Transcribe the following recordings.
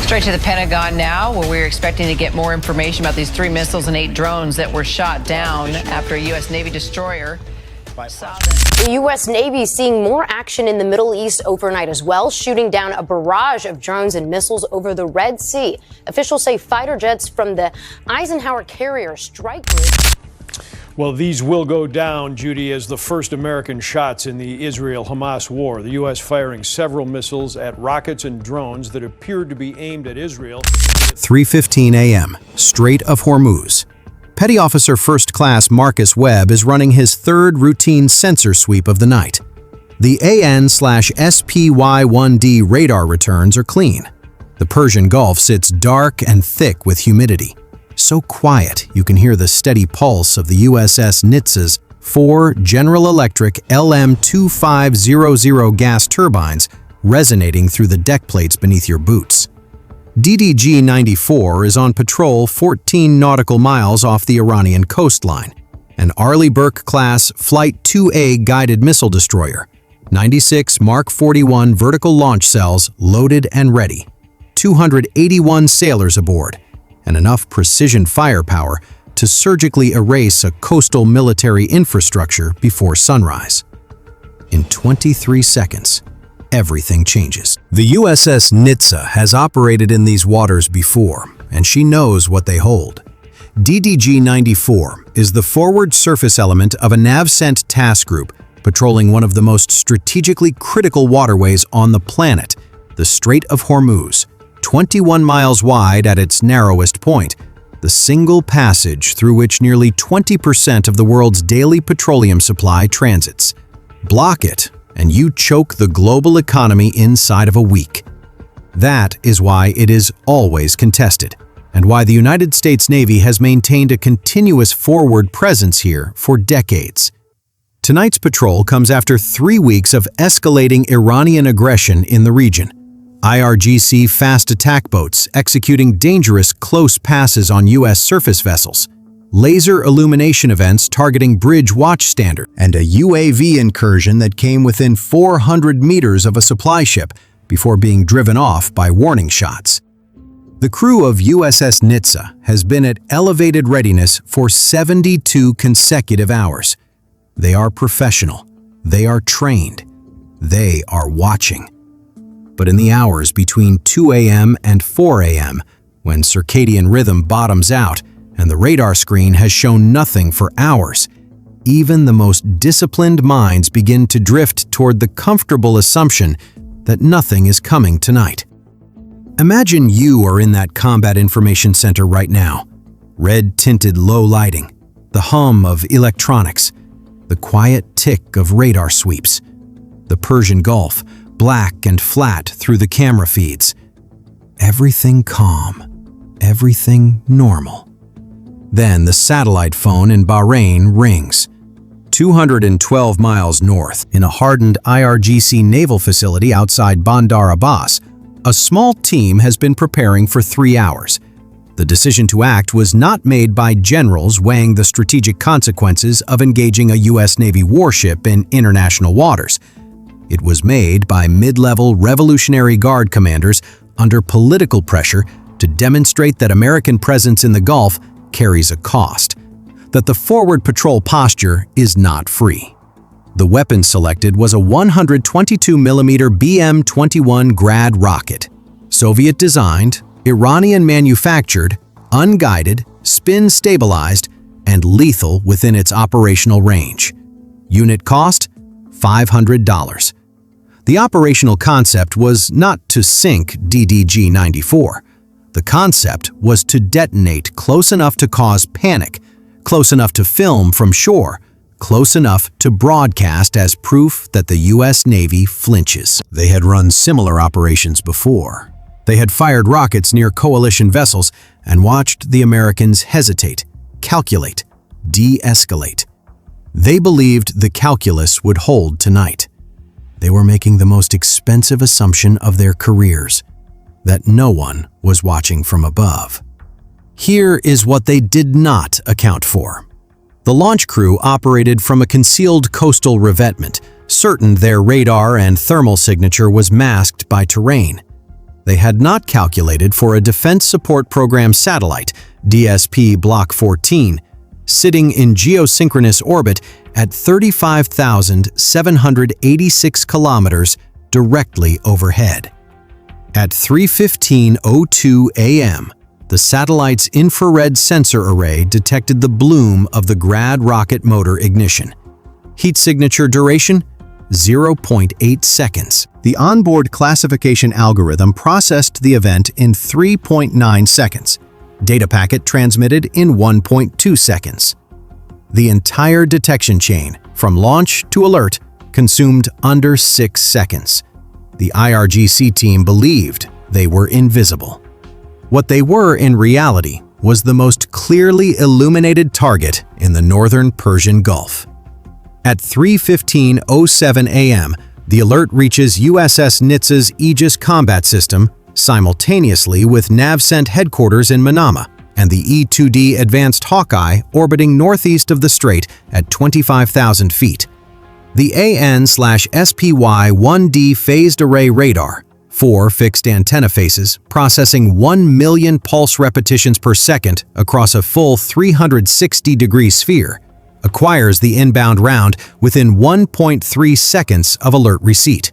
Straight to the Pentagon now, where we're expecting to get more information about these 3 missiles and 8 drones that were shot down after a U.S. Navy destroyer. The U.S. Navy seeing more action in the Middle East overnight as well, shooting down a barrage of drones and missiles over the Red Sea. Officials say fighter jets from the Eisenhower carrier strike group. Well, these will go down, Judy, as the first American shots in the Israel-Hamas war. The U.S. firing several missiles at rockets and drones that appeared to be aimed at Israel. 3:15 a.m., Strait of Hormuz. Petty Officer First Class Marcus Webb is running his 3rd routine sensor sweep of the night. The AN/SPY-1D radar returns are clean. The Persian Gulf sits dark and thick with humidity. So quiet you can hear the steady pulse of the USS Nitze's 4 General Electric LM2500 gas turbines resonating through the deck plates beneath your boots. DDG-94 is on patrol 14 nautical miles off the Iranian coastline. An Arleigh Burke-class Flight 2A guided missile destroyer, 96 Mark 41 vertical launch cells loaded and ready, 281 sailors aboard, and enough precision firepower to surgically erase a coastal military infrastructure before sunrise. In 23 seconds, everything changes. The USS Nitze has operated in these waters before, and she knows what they hold. DDG-94 is the forward surface element of a NAVCENT task group patrolling one of the most strategically critical waterways on the planet, the Strait of Hormuz. 21 miles wide at its narrowest point, the single passage through which nearly 20% of the world's daily petroleum supply transits. Block it, and you choke the global economy inside of a week. That is why it is always contested, and why the United States Navy has maintained a continuous forward presence here for decades. Tonight's patrol comes after 3 weeks of escalating Iranian aggression in the region. IRGC fast attack boats executing dangerous close passes on U.S. surface vessels, laser illumination events targeting bridge watchstanders, and a UAV incursion that came within 400 meters of a supply ship before being driven off by warning shots. The crew of USS Nitze has been at elevated readiness for 72 consecutive hours. They are professional. They are trained. They are watching. But in the hours between 2 a.m. and 4 a.m., when circadian rhythm bottoms out and the radar screen has shown nothing for hours, even the most disciplined minds begin to drift toward the comfortable assumption that nothing is coming tonight. Imagine you are in that combat information center right now. Red-tinted low lighting, the hum of electronics, the quiet tick of radar sweeps, the Persian Gulf, black and flat through the camera feeds. Everything calm, everything normal. Then the satellite phone in Bahrain rings. 212 miles north, in a hardened IRGC naval facility outside Bandar Abbas, a small team has been preparing for 3 hours. The decision to act was not made by generals weighing the strategic consequences of engaging a U.S. Navy warship in international waters. It was made by mid-level Revolutionary Guard commanders under political pressure to demonstrate that American presence in the Gulf carries a cost, that the forward patrol posture is not free. The weapon selected was a 122mm BM-21 Grad rocket, Soviet-designed, Iranian-manufactured, unguided, spin-stabilized, and lethal within its operational range. Unit cost? $500. The operational concept was not to sink DDG-94. The concept was to detonate close enough to cause panic, close enough to film from shore, close enough to broadcast as proof that the U.S. Navy flinches. They had run similar operations before. They had fired rockets near coalition vessels and watched the Americans hesitate, calculate, de-escalate. They believed the calculus would hold tonight. They were making the most expensive assumption of their careers, that no one was watching from above. Here is what they did not account for. The launch crew operated from a concealed coastal revetment, certain their radar and thermal signature was masked by terrain. They had not calculated for a Defense Support Program satellite, DSP Block 14, sitting in geosynchronous orbit at 35,786 kilometers directly overhead. At 3:15:02 a.m., the satellite's infrared sensor array detected the bloom of the Grad rocket motor ignition. Heat signature duration: 0.8 seconds. The onboard classification algorithm processed the event in 3.9 seconds. Data packet transmitted in 1.2 seconds. The entire detection chain, from launch to alert, consumed under 6 seconds. The IRGC team believed they were invisible. What they were in reality was the most clearly illuminated target in the northern Persian Gulf. At 3:15:07 a.m., the alert reaches USS Nitze's Aegis combat system simultaneously with NavCent headquarters in Manama and the E-2D Advanced Hawkeye orbiting northeast of the strait at 25,000 feet. The AN/SPY-1D phased array radar, 4 fixed antenna faces processing 1 million pulse repetitions per second across a full 360-degree sphere, acquires the inbound round within 1.3 seconds of alert receipt.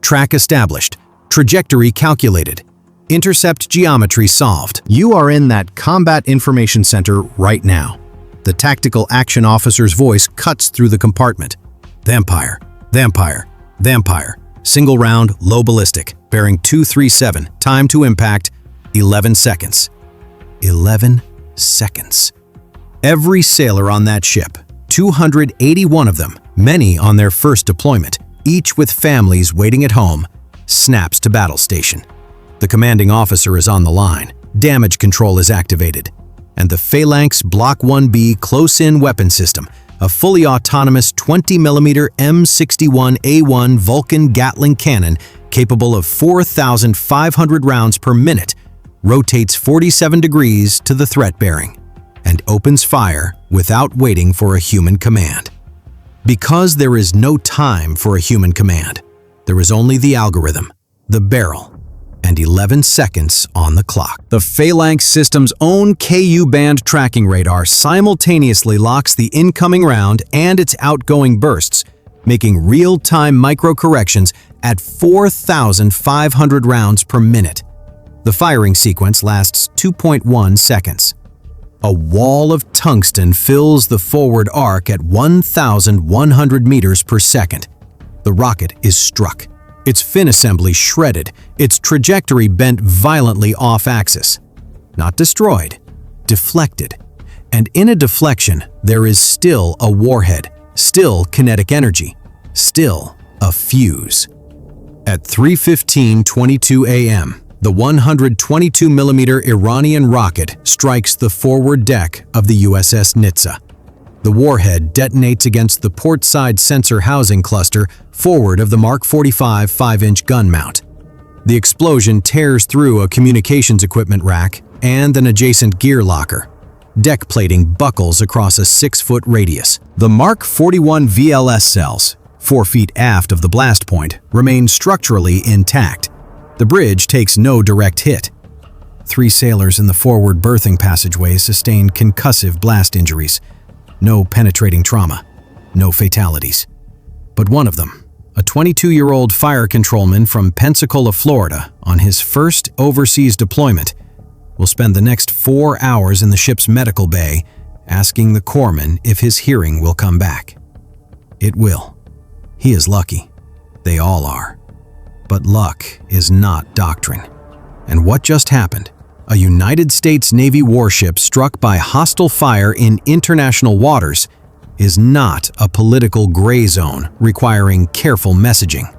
Track established, trajectory calculated, intercept geometry solved. You are in that combat information center right now. The tactical action officer's voice cuts through the compartment. Vampire, Vampire, Vampire. Single round, low ballistic, bearing 237. Time to impact, 11 seconds. 11 seconds. Every sailor on that ship, 281 of them, many on their first deployment, each with families waiting at home, snaps to battle station. The commanding officer is on the line, damage control is activated, and the Phalanx Block 1B close-in weapon system, a fully autonomous 20mm M61A1 Vulcan Gatling cannon capable of 4,500 rounds per minute, rotates 47 degrees to the threat bearing, and opens fire without waiting for a human command. Because there is no time for a human command, there is only the algorithm, the barrel, and 11 seconds on the clock. The Phalanx system's own KU-band tracking radar simultaneously locks the incoming round and its outgoing bursts, making real-time micro-corrections at 4,500 rounds per minute. The firing sequence lasts 2.1 seconds. A wall of tungsten fills the forward arc at 1,100 meters per second. The rocket is struck, its fin assembly shredded, its trajectory bent violently off-axis. Not destroyed, deflected. And in a deflection, there is still a warhead, still kinetic energy, still a fuse. At 3:15:22 a.m., the 122mm Iranian rocket strikes the forward deck of the USS Nitze. The warhead detonates against the port-side sensor housing cluster forward of the Mark 45 5-inch gun mount. The explosion tears through a communications equipment rack and an adjacent gear locker. Deck plating buckles across a 6-foot radius. The Mark 41 VLS cells, 4 feet aft of the blast point, remain structurally intact. The bridge takes no direct hit. 3 sailors in the forward berthing passageway sustained concussive blast injuries. No penetrating trauma, no fatalities. But one of them, a 22-year-old fire controlman from Pensacola, Florida, on his first overseas deployment, will spend the next 4 hours in the ship's medical bay asking the corpsman if his hearing will come back. It will. He is lucky. They all are. But luck is not doctrine. And what just happened? A United States Navy warship struck by hostile fire in international waters is not a political gray zone requiring careful messaging.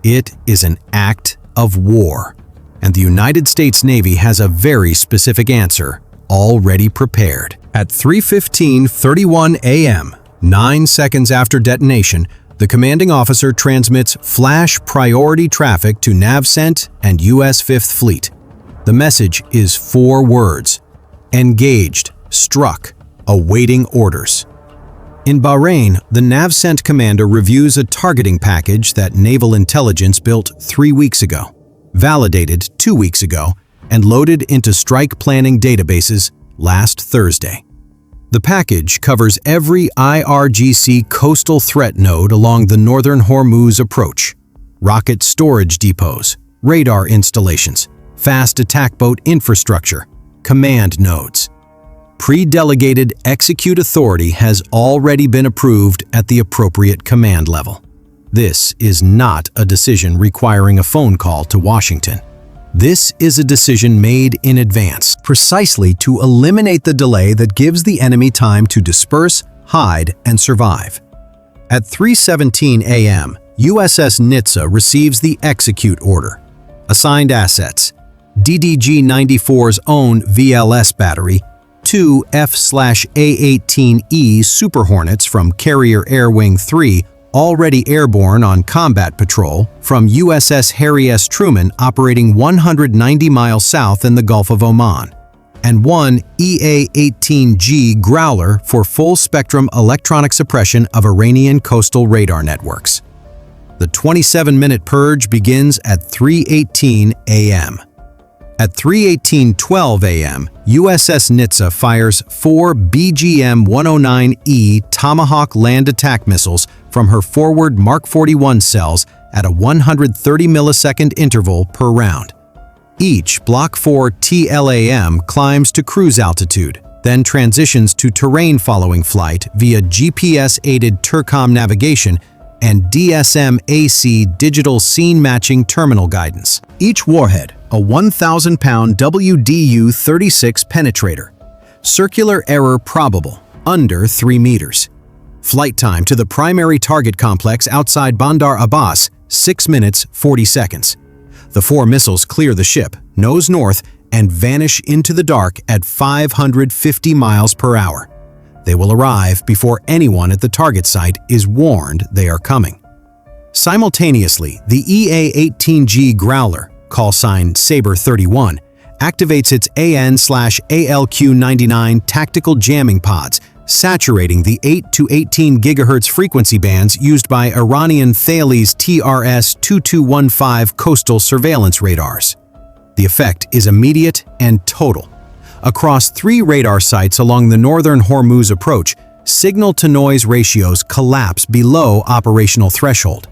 It is an act of war, and the United States Navy has a very specific answer already prepared. At 3:15:31 a.m., 9 seconds after detonation, the commanding officer transmits flash priority traffic to NavCent and U.S. 5th Fleet. The message is 4 words: engaged, struck, awaiting orders. In Bahrain, the NavCent commander reviews a targeting package that naval intelligence built 3 weeks ago. validated 2 weeks ago, and loaded into strike planning databases last Thursday. The package covers every IRGC coastal threat node along the northern Hormuz approach, rocket storage depots, radar installations, fast attack boat infrastructure, command nodes. Pre-delegated execute authority has already been approved at the appropriate command level. This is not a decision requiring a phone call to Washington. This is a decision made in advance, precisely to eliminate the delay that gives the enemy time to disperse, hide, and survive. At 3:17 a.m., USS Nitze receives the execute order. Assigned assets: DDG-94's own VLS battery, 2 F/A-18E Super Hornets from Carrier Air Wing 3 already airborne on combat patrol from USS Harry S. Truman operating 190 miles south in the Gulf of Oman, and 1 EA-18G Growler for full-spectrum electronic suppression of Iranian coastal radar networks. The 27-minute purge begins at 3:18 a.m. At 3:12 a.m., USS Nitze fires 4 BGM-109E Tomahawk land attack missiles from her forward Mark 41 cells at a 130 millisecond interval per round. Each Block 4 TLAM climbs to cruise altitude, then transitions to terrain-following flight via GPS-aided Turcom navigation and DSM-AC digital scene-matching terminal guidance. Each warhead, a 1,000-pound WDU-36 penetrator. Circular error probable, under 3 meters. Flight time to the primary target complex outside Bandar Abbas, 6 minutes 40 seconds. The 4 missiles clear the ship, nose north, and vanish into the dark at 550 miles per hour. They will arrive before anyone at the target site is warned they are coming. Simultaneously, the EA-18G Growler, call sign Sabre 31, activates its AN/ALQ-99 tactical jamming pods, saturating the 8 to 18 GHz frequency bands used by Iranian Thales TRS-2215 coastal surveillance radars. The effect is immediate and total. Across 3 radar sites along the northern Hormuz approach, signal-to-noise ratios collapse below operational threshold.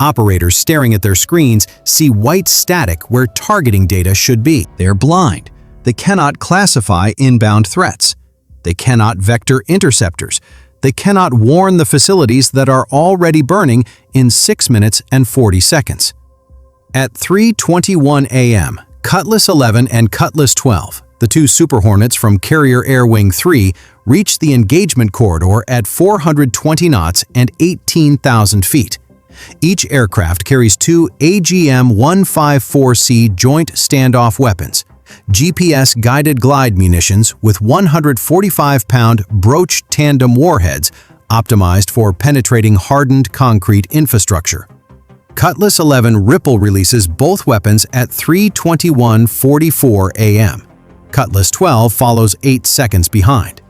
Operators staring at their screens see white static where targeting data should be. They're blind. They cannot classify inbound threats. They cannot vector interceptors. They cannot warn the facilities that are already burning in 6 minutes and 40 seconds. At 3:21 a.m., Cutlass 11 and Cutlass 12, the 2 Super Hornets from Carrier Air Wing 3, reach the engagement corridor at 420 knots and 18,000 feet. Each aircraft carries 2 AGM-154C joint standoff weapons, GPS-guided glide munitions with 145-pound Broach tandem warheads optimized for penetrating hardened concrete infrastructure. Cutlass 11 ripple releases both weapons at 3:21:44 a.m. Cutlass 12 follows 8 seconds behind.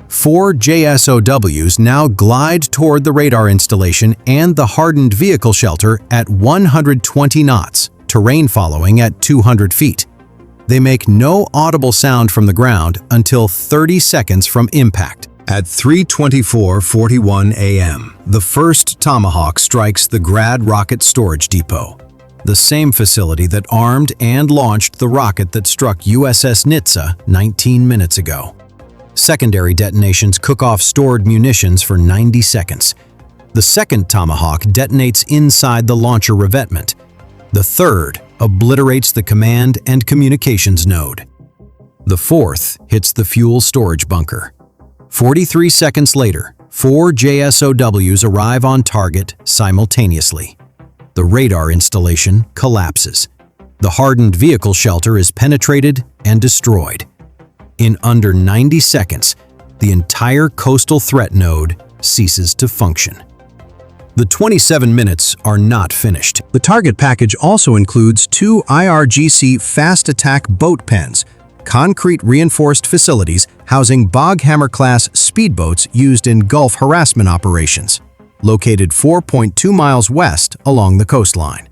4 JSOWs now glide toward the radar installation and the hardened vehicle shelter at 120 knots, terrain following at 200 feet. They make no audible sound from the ground until 30 seconds from impact. At 3:24:41 a.m., the first Tomahawk strikes the Grad Rocket Storage Depot, the same facility that armed and launched the rocket that struck USS Nitze 19 minutes ago. Secondary detonations cook off stored munitions for 90 seconds. The second Tomahawk detonates inside the launcher revetment. The third obliterates the command and communications node. The fourth hits the fuel storage bunker. 43 seconds later, 4 JSOWs arrive on target simultaneously. The radar installation collapses. The hardened vehicle shelter is penetrated and destroyed. In under 90 seconds, the entire coastal threat node ceases to function. The 27 minutes are not finished. The target package also includes 2 IRGC fast attack boat pens, concrete reinforced facilities housing Boghammer-class speedboats used in Gulf harassment operations, located 4.2 miles west along the coastline.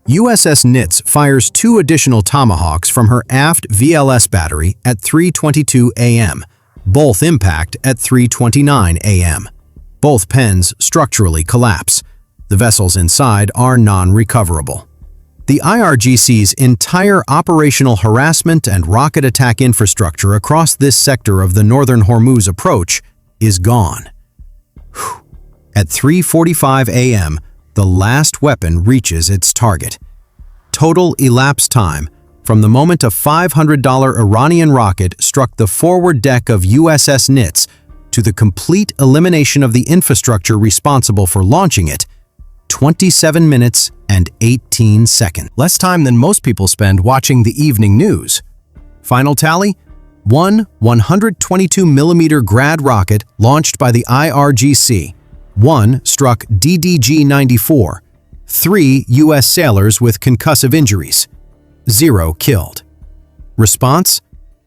USS Nitze fires 2 additional Tomahawks from her aft VLS battery at 3:22 a.m. Both impact at 3:29 a.m. Both pens structurally collapse. The vessels inside are non-recoverable. The IRGC's entire operational harassment and rocket attack infrastructure across this sector of the northern Hormuz approach is gone. Whew. At 3:45 a.m., the last weapon reaches its target. Total elapsed time from the moment a $500 Iranian rocket struck the forward deck of USS Nitze to the complete elimination of the infrastructure responsible for launching it, 27 minutes and 18 seconds. Less time than most people spend watching the evening news. Final tally? One 122mm Grad rocket launched by the IRGC. 1 struck DDG-94. 3 U.S. sailors with concussive injuries. 0 killed. Response?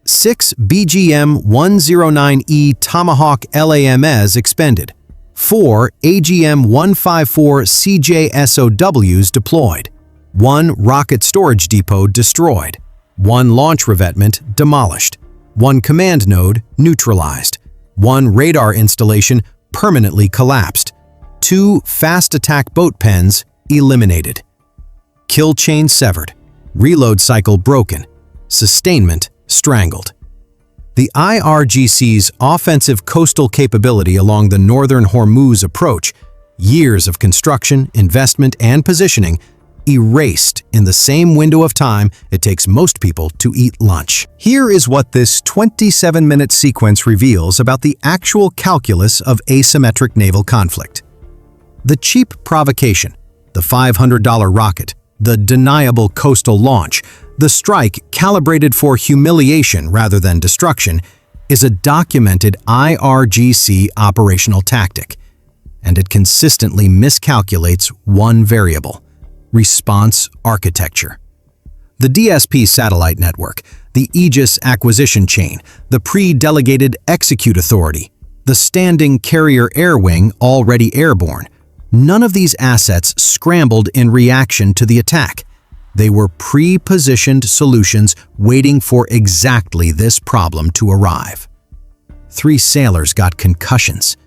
6 BGM-109E Tomahawk LAMs expended. 4 AGM-154 CJSOWs deployed. 1 rocket storage depot destroyed. 1 launch revetment demolished. 1 command node neutralized. 1 radar installation permanently collapsed. 2 fast attack boat pens eliminated. Kill chain severed. Reload cycle broken. Sustainment strangled. The IRGC's offensive coastal capability along the northern Hormuz approach, years of construction, investment, and positioning, erased in the same window of time it takes most people to eat lunch. Here is what this 27-minute sequence reveals about the actual calculus of asymmetric naval conflict. The cheap provocation, the $500 rocket, the deniable coastal launch, the strike calibrated for humiliation rather than destruction, is a documented IRGC operational tactic, and it consistently miscalculates one variable: response architecture. The DSP satellite network, the Aegis acquisition chain, the pre-delegated execute authority, the standing carrier air wing already airborne, none of these assets scrambled in reaction to the attack. They were pre-positioned solutions waiting for exactly this problem to arrive. 3 sailors got concussions.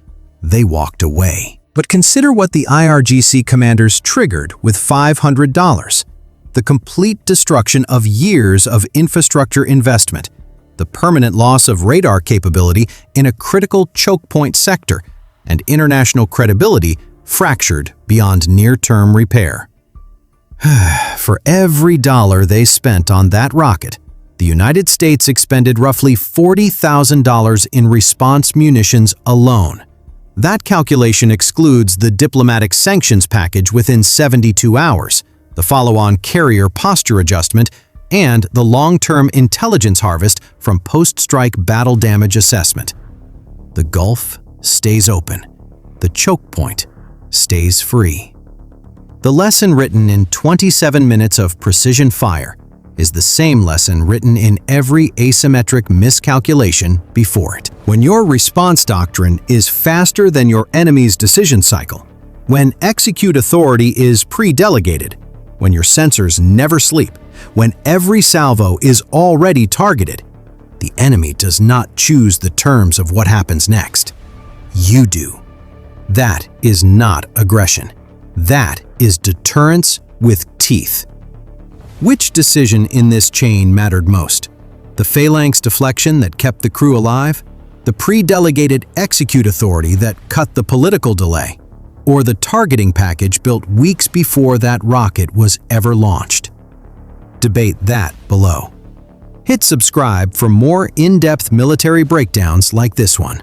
They walked away. But consider what the IRGC commanders triggered with $500. The complete destruction of years of infrastructure investment, the permanent loss of radar capability in a critical choke point sector, and international credibility fractured beyond near-term repair. For every dollar they spent on that rocket, the United States expended roughly $40,000 in response munitions alone. That calculation excludes the diplomatic sanctions package within 72 hours, the follow-on carrier posture adjustment, and the long-term intelligence harvest from post-strike battle damage assessment. The Gulf stays open. The choke point stays free. The lesson written in 27 minutes of precision fire is the same lesson written in every asymmetric miscalculation before it. When your response doctrine is faster than your enemy's decision cycle, when execute authority is pre-delegated, when your sensors never sleep, when every salvo is already targeted, the enemy does not choose the terms of what happens next. You do. That is not aggression. That is deterrence with teeth. Which decision in this chain mattered most? The phalanx deflection that kept the crew alive? The pre-delegated execute authority that cut the political delay? Or the targeting package built weeks before that rocket was ever launched? Debate that below. Hit subscribe for more in-depth military breakdowns like this one.